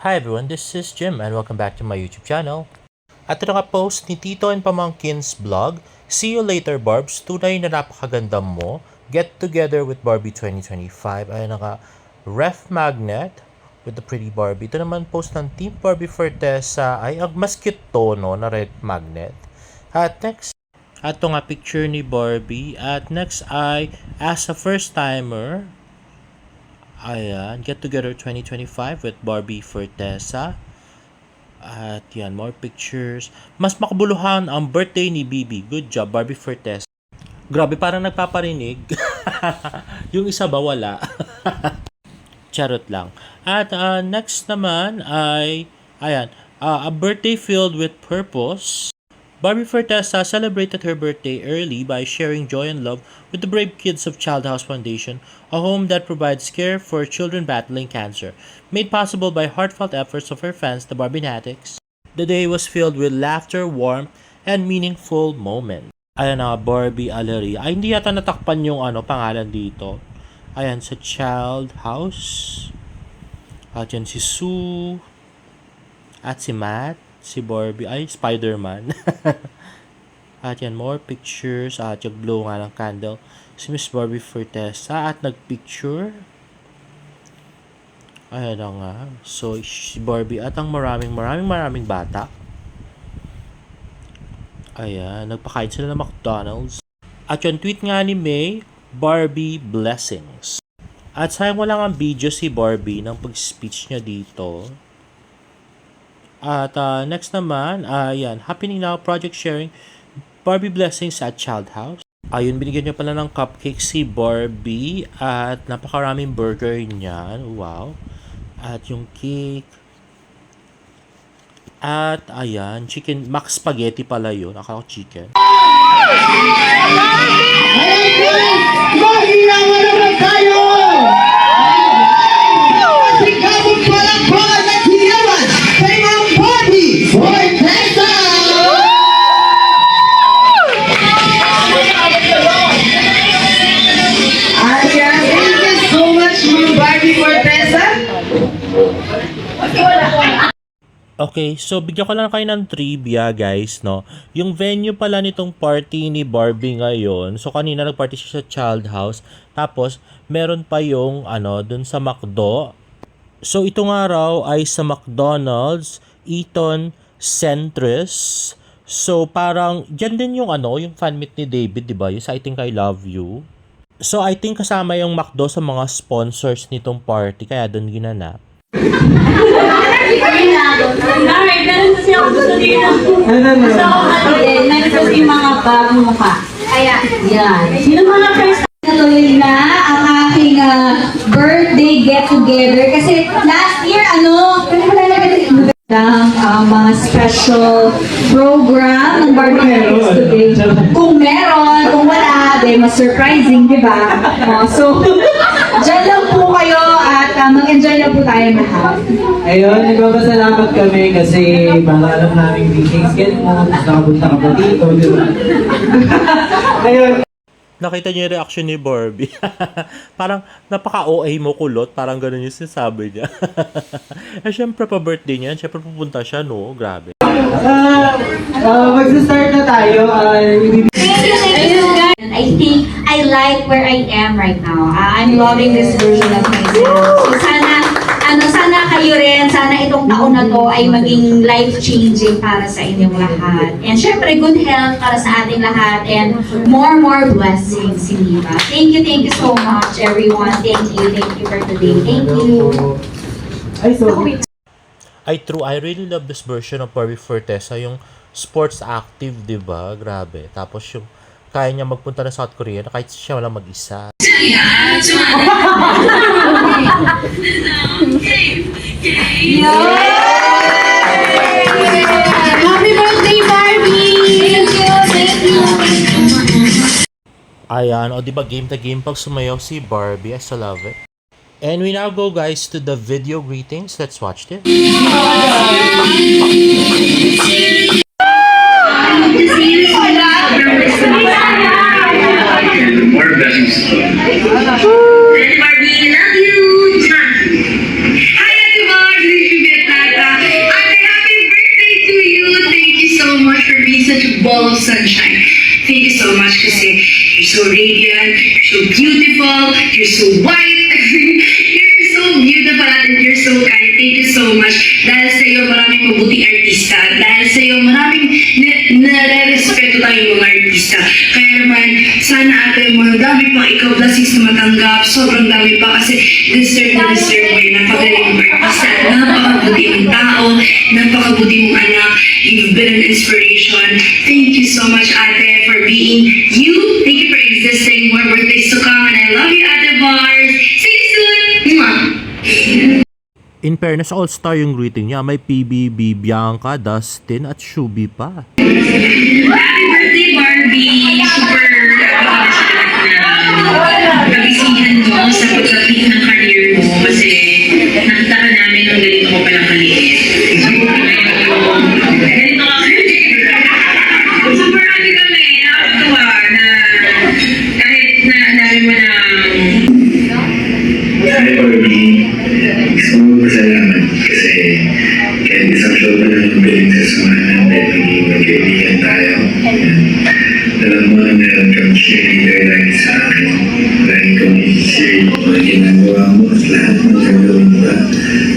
Hi everyone, this is Jim and welcome back to my YouTube channel. At ito naka-post ni Tito and Pamangkin's vlog, See You Later Barbs, tunay na napakaganda mo, Get Together with Barbie 2025. Ay naka-ref magnet with the pretty Barbie. Ito naman post ng Team Barbie Fortesa ay ang mas cute tono na red magnet. At next, ito nga picture ni Barbie. At next ay as a first timer, ayan, Get Together 2025 with Barbie Fortesa. At yan, more pictures. Mas makabuluhan ang birthday ni Bibi. Good job, Barbie Fortesa. Grabe, parang nagpaparinig. Yung isa ba wala? Charot lang. At next naman ay, ayan, a birthday filled with purpose. Barbie Fortesa celebrated her birthday early by sharing joy and love with the brave kids of Child House Foundation, a home that provides care for children battling cancer. Made possible by heartfelt efforts of her fans, the Barbinatics, the day was filled with laughter, warmth, and meaningful moments. Ayan na, Barbie Aleria. Ay, hindi yata natakpan yung pangalan dito. Ayan, sa Child House. At yan si Sue. At si Matt. Si Barbie, ay, Spider-Man. At yan, more pictures. At yung blow nga ng candle. Si Miss Barbie Fortesa. At nagpicture. Ayan na nga. So, si Barbie at ang maraming bata. Ayan, nagpakain sila ng McDonald's. At yung tweet nga ni May, Barbie Blessings. At sayang wala nga video si Barbie ng pag-speech niya dito. At next naman, ayan, happening now, project sharing, Barbie Blessings at Child House. Ayun, binigyan niya pala ng cupcake si Barbie at napakaraming burger niyan. Wow. At yung cake. At ayan, chicken, mac spaghetti pala yun. Akala ko chicken. Okay, so bigyan ko lang kayo ng trivia guys, no? Yung venue pala nitong party ni Barbie ngayon, so kanina nagparty siya sa Child House, tapos meron pa yung dun sa McDo. So ito nga raw ay sa McDonald's, Eaton Centris. So parang dyan din yung yung fan meet ni David, di ba? Yung sa I Think I Love You. So I think kasama yung McDo sa mga sponsors nitong party, kaya dun ginanap. Alright, meron kasi ako gusto dito. Gusto ako meron kasi mga bagong mukha. Kaya, yan. Sino mga first Natuloy na ang aking birthday get-together. Kasi last year, mga special program ng Barbie Parents today. Kung meron, kung wala, mas surprising, di ba? So, dyan lang po kayo at mag-enjoy na po tayo lahat. Ayun, nagpapasalamat kami kasi para alam namin meetings get mo, nakapunta ka pa dito, di ba? Ayun. Nakita niyo yung reaction ni Barbie. Parang napaka-OA mo kulot. Parang ganun yung sinasabi niya. Eh, syempre pa birthday niya. Syempre pupunta siya, no? Grabe. Mag-start na tayo. I think I like where I am right now. I'm loving this version of myself. So sana kayo rin, sana itong taon na to ay maging life-changing para sa inyong lahat. And syempre, good health para sa ating lahat and more blessings, hindi ba? Thank you so much, everyone. Thank you for today. Thank you. True. I really love this version of Barbie Fortesa. Yung sports active, di ba? Grabe. Tapos yung kaya niya magpunta na South Korea na kahit siya wala mag-isa. Happy birthday, Barbie! Thank you! Ayan, o diba game na game pag sumayaw si Barbie. I still love it. And we now go guys to the video greetings. Let's watch this. More blessings. Barbie, love you! Hi everyone! This is Vietnam. such a ball of sunshine. Thank you so much kasi you're so radiant, you're so beautiful, you're so white, you're so beautiful and you're so kind. Thank you so much. Dahil sa iyo, maraming mabuting artista. Dahil sa iyo, maraming nare-respeto tayong mga artista. Kaya naman, sana ate mo, dami pang ikaw blessings na matanggap. Sobrang dami pa kasi deserve mo yung napagaling mong artista. Napakabuti mong tao, napakabuti mong anak. You've been an inspiration. Thank you so much, ate, for being you. Thank you for existing. More birthdays to come. And I love you, Ate Bars. See you soon. Mwah. In fairness, all-star yung greeting niya. May PBB, Bianca, Dustin, at Shubi pa. Happy birthday, Barbie! Super pag-isihan mo sa pagkapit ng career mo kasi nakita ka namin nung ganito ko palang kaliit. Ganito ka super happy kami. Nakakatuwa na kahit na namin mo na Hi, Barbie. Gusto mo pasalamat kasi kahit isang show pa lang yung biling sa sumana naging magkaibigan tayo. Alam mo na meron kang cheerleader lagi sa akin. Lagi kong i-share yung mga ginagawa mo at lahat ng gagawin pa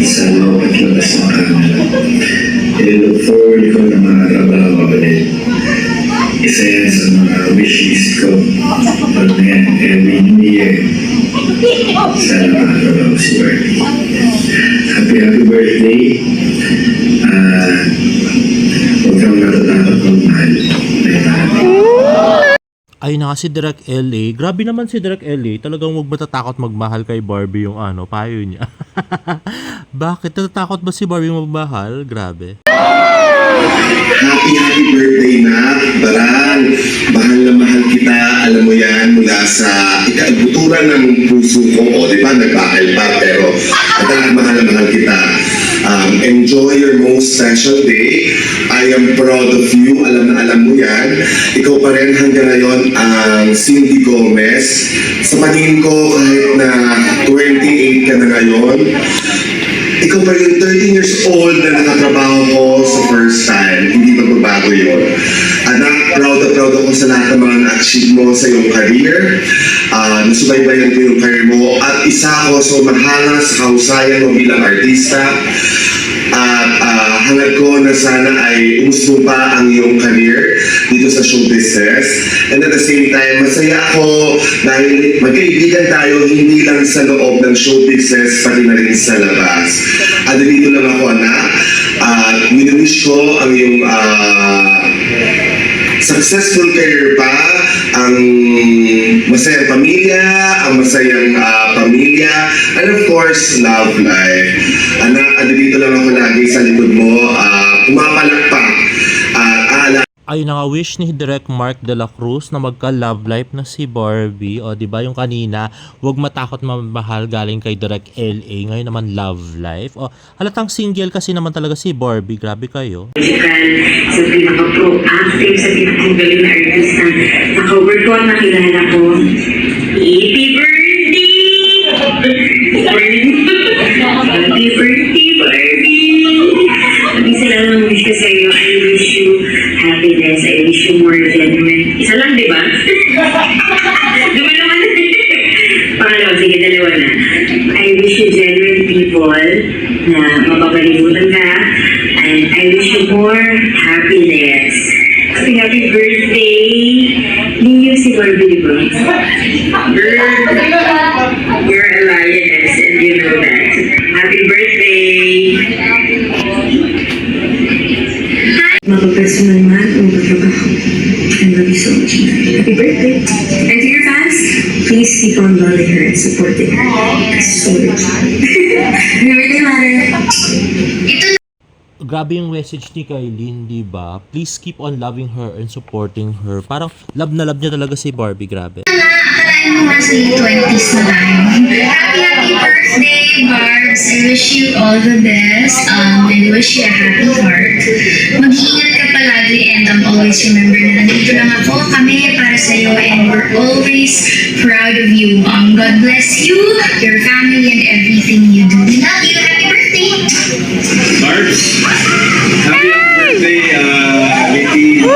sa bawat labas ng camera. I look forward ko na makakabawa ulit. Isa yan sa mga wishlist ko. Pag ngayon, every New Year, sana makakabawa si Barbie. Happy birthday. Huwag kang matatakot magmahal. May mahal. Ay na nga si Direk LA. Grabe naman si Direk LA. Talagang huwag matatakot magmahal kay Barbie yung payo niya. Bakit? Natatakot ba si Barbie magmahal? Grabe. Happy birthday na, Barang. Mahal na mahal kita, alam mo yan, mula sa ikaabuturan ng puso ko. O, di ba, nagbakal pa, pero mahal na mahal kita. Enjoy your most special day. I am proud of you, alam na alam mo yan. Ikaw pa rin hanggang ngayon ang Cindy Gomez. Sa paningin ko, kahit na 28 ka na ngayon, ikaw pa yung 13 years old na nakatrabaho ko sa first time. Hindi magbabago yun. Anak, proud ako sa lahat ng mga na-achieve mo sa iyong career. Nasubaybayan ko yung career mo. At isa ako sa mahala sa kahusayan mo bilang artista. At hangad ko na sana ay umusbo pa ang iyong career dito sa show business. And at the same time, masaya ako dahil magkaibigan tayo hindi lang sa loob ng show business, pati na rin sa labas. At dito lang ako, anak. At wini-wish ko ang iyong successful career pa, ang masayang pamilya, ang masayang pamilya, and of course, love life. Anak, dito lang ako lagi sa likod mo, pumapalakpak, Ayun na nga, wish ni Direk Mark de la Cruz na magka-love life na si Barbie. O, di ba yung kanina, huwag matakot mamahal galing kay Direk LA. Ngayon naman, love life. O, halatang single kasi naman talaga si Barbie. Grabe kayo. Sa pinaka-proactive, sa pinaka-galing na artista. Naka-work ko, nakilala ko. Happy birthday! Happy birthday, Barbie! Isa lang ang wish ko sa iyo. I wish you happiness. I wish you more genuine. Isa lang, di ba? Dumalaman na. Pangalawa, sige, dalawa na. I wish you genuine people na mapapalimutan ka. And I wish you more happiness. Happy birthday. Ninyo si Barbie, di ba? Girl, you're a lioness and you know that. Happy birthday. Mapag-personal man o magtrabaho. I love you so much, man. Happy birthday. And to your fans, please keep on loving her and supporting her. So much. Happy birthday, mother. Grabe yung message ni Kailin, di ba? Please keep on loving her and supporting her. Parang love na love niya talaga si Barbie. Grabe. Akalain mo nasa 20s na tayo. Happy birthday, Barbs. I wish you all the best. I wish you a happy heart. Mag-iingat ka palagi and always remember na nandito lang ako, kami para sa'yo, and we're always proud of you. God bless you, your family, and everything you do. We love you. Happy birthday! Barbs, happy birthday, Vicky.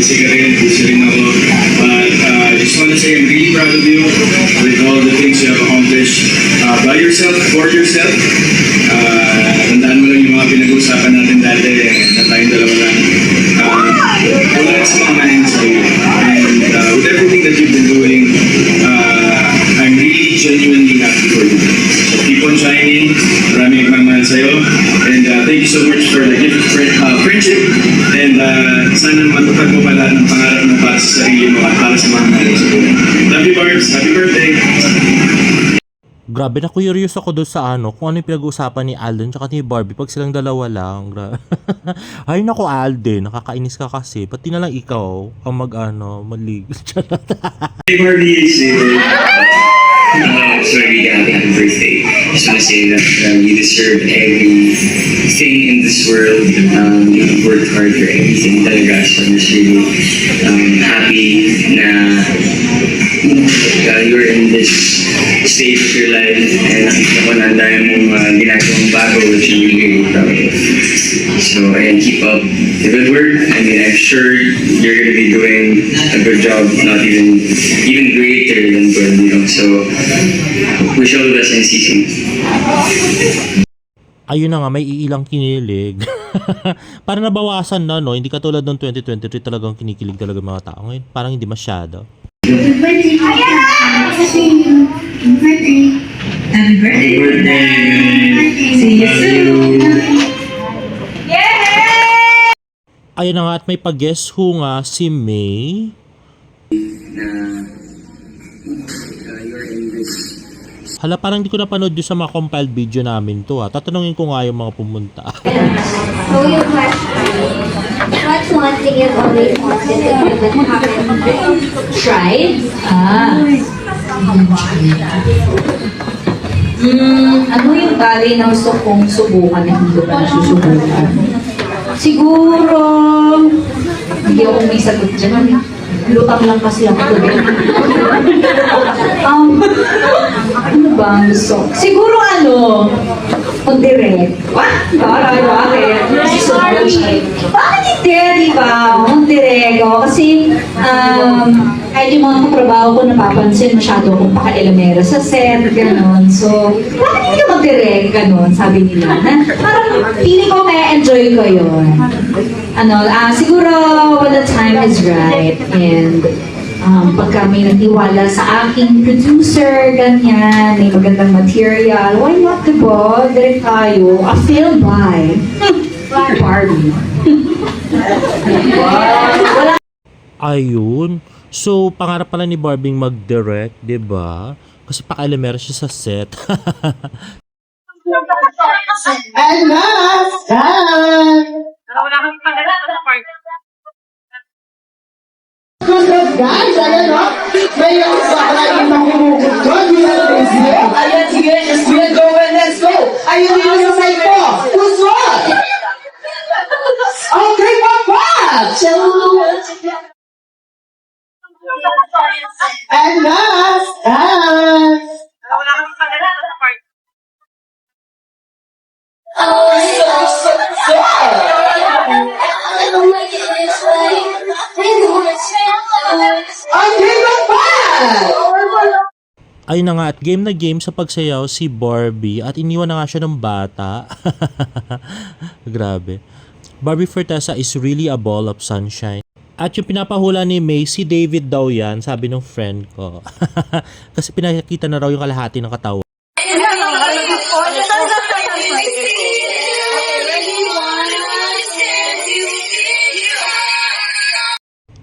busy ka rin, busy rin ako. But I just want to say I'm really proud of you with all the things you have accomplished by yourself, for yourself. Tandaan mo lang yung mga pinag-uusapan natin dati na tayong dalawa lang. Wala sa mga manin sa'yo. And with everything that you've been doing, I'm really genuinely happy for you. So keep on shining. Maraming nagmamahal sa'yo. And thank you so much for the gift of friendship. And sana matupad mo pala ng pangarap mo para sa sarili mo at para sa mga mahal mo sa buhay. Love you, Barbs. Happy birthday! Grabe, na-curious ako doon sa kung ano yung pinag-uusapan ni Alden tsaka ni Barbie pag silang dalawa lang. Ay nako Alden, nakakainis ka kasi. Pati na lang ikaw ang malig. Hey Barbie, sorry, happy birthday. Just want to say that you deserve everything in this world. You've worked hard for everything talaga. So I'm just really happy na you're in this stage of your life and nakita ko na ang dami mong ginagawang bago, which I'm really proud of. So, and keep up the good work. I mean, I'm sure you're going to be doing a good job, not even greater than good, you know. So, wish you all the best in season. Ayun na nga, may iilang kinilig. Para nabawasan na, no? Hindi katulad ng 2023 talagang kinikilig talaga mga tao. Ngayon, parang hindi masyado. Happy birthday! Happy birthday! See you soon! Ayun na nga, at may pag-guess who nga si May. Hala, parang hindi ko napanood yun sa mga compiled video namin to ha. Tatanungin ko nga yung mga pumunta. So yung question, what's one thing you've always wanted to do but haven't tried? Ano yung bagay na gusto kong subukan na hindi ko pa nasusubukan? Siguro, hindi ako may sagot dyan. Lutang lang kasi ako doon. Ano ba ang gusto? Siguro mag-direct. Bakit? Bakit hindi, di ba? Mag-direct ako. Kasi, kahit yung mga katrabaho ko napapansin, masyado akong pakailamera sa set, gano'n. So, bakit hindi ka mag-direct, gano'n, sabi nila. Parang, feeling ko kaya enjoy ko yun. Siguro, when the time is right, and pagka may nagtiwala sa aking producer, ganyan, may magandang material, why not, diba? Direct tayo, a film by Barbie. Wala. Ayun. So, pangarap pala ni Barbie mag-direct, di ba? Kasi pakailamera siya sa set. And last time! Congrats guys! Ayan o! May isa ka na yung mahumugot ko. Ayan, sige, just go and let's go! Ayun yung say ko! Who's what? Okay, papa! And last time! Ayun na nga, at game na game sa pagsayaw si Barbie at iniwan na nga siya ng bata. Grabe. Barbie Fortesa is really a ball of sunshine. At yung pinapahula ni May, si David daw yan, sabi ng friend ko. Kasi pinakita na raw yung kalahati ng katawan.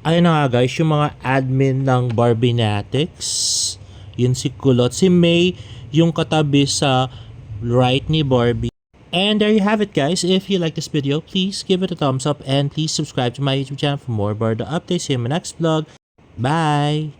Ayun na nga guys, yung mga admin ng Barbinatics. Yun si Kulot. Si May, yung katabi sa right ni Barbie. And there you have it guys. If you like this video, please give it a thumbs up and please subscribe to my YouTube channel for more Barda updates. See you in my next vlog. Bye!